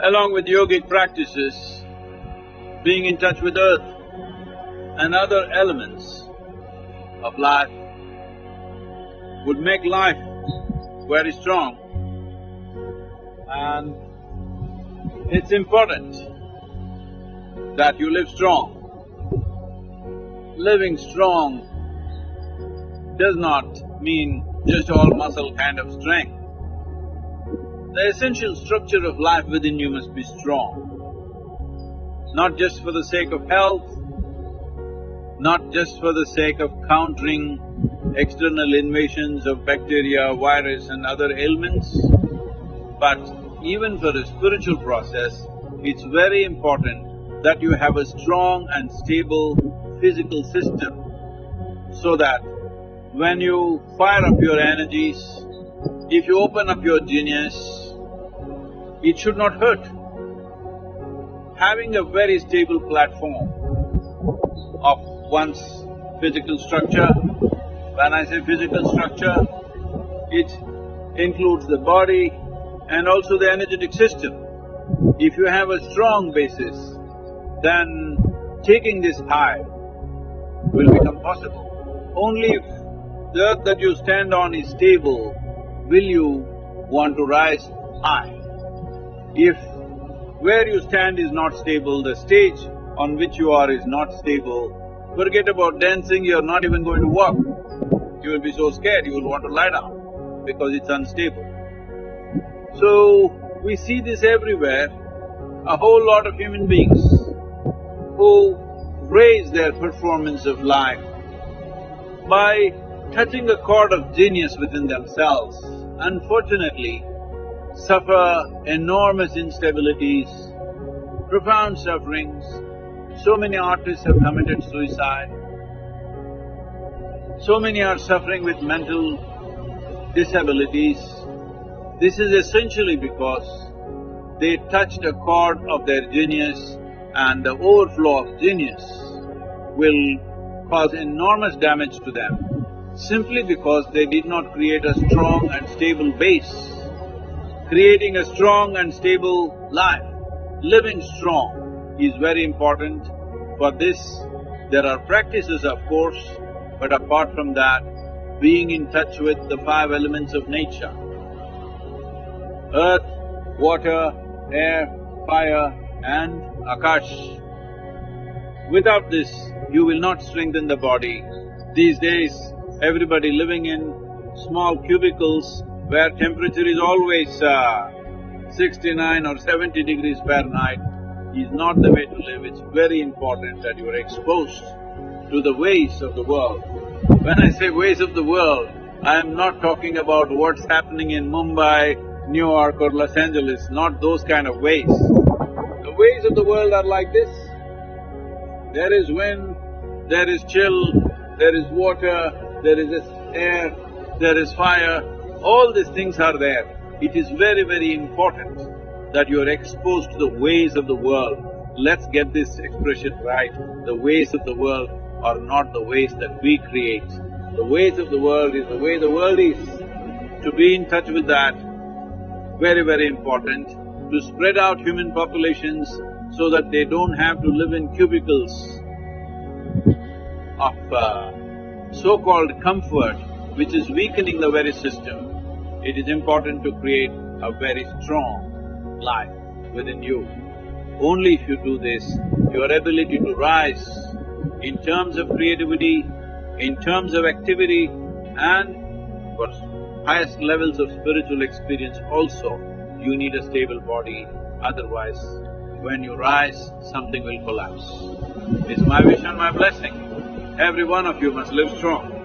Along with yogic practices, being in touch with earth and other elements of life would make life very strong. And it's important that you live strong. Living strong does not mean just all muscle kind of strength. The essential structure of life within you must be strong, not just for the sake of health, not just for the sake of countering external invasions of bacteria, virus and other ailments, but even for a spiritual process, it's very important that you have a strong and stable physical system so that when you fire up your energies, if you open up your genius, it should not hurt. Having a very stable platform of one's physical structure, when I say physical structure, it includes the body and also the energetic system. If you have a strong basis, then taking this high will become possible. Only if the earth that you stand on is stable, will you want to rise high. If where you stand is not stable, the stage on which you are is not stable, forget about dancing, you're not even going to walk. You will be so scared, you will want to lie down because it's unstable. So, we see this everywhere, a whole lot of human beings who raise their performance of life by touching a chord of genius within themselves, unfortunately suffer enormous instabilities, profound sufferings. So many artists have committed suicide, so many are suffering with mental disabilities. This is essentially because they touched a chord of their genius, and the overflow of genius will cause enormous damage to them simply because they did not create a strong and stable base. Creating a strong and stable life, living strong is very important. For this, there are practices of course, but apart from that, being in touch with the five elements of nature: earth, water, air, fire and akash. Without this, you will not strengthen the body. These days, everybody living in small cubicles where temperature is always 69 or 70 degrees Fahrenheit is not the way to live. It's very important that you are exposed to the ways of the world. When I say ways of the world, I am not talking about what's happening in Mumbai, New York or Los Angeles, not those kind of ways. The ways of the world are like this. There is wind, there is chill, there is water, there is air, there is fire, all these things are there. It is very, very important that you are exposed to the ways of the world. Let's get this expression right. The ways of the world are not the ways that we create. The ways of the world is the way the world is. To be in touch with that, very, very important. To spread out human populations so that they don't have to live in cubicles of so-called comfort, which is weakening the very system. It is important to create a very strong life within you. Only if you do this, your ability to rise in terms of creativity, in terms of activity and for highest levels of spiritual experience also, you need a stable body, otherwise when you rise, something will collapse. It's my wish and my blessing. Every one of you must live strong.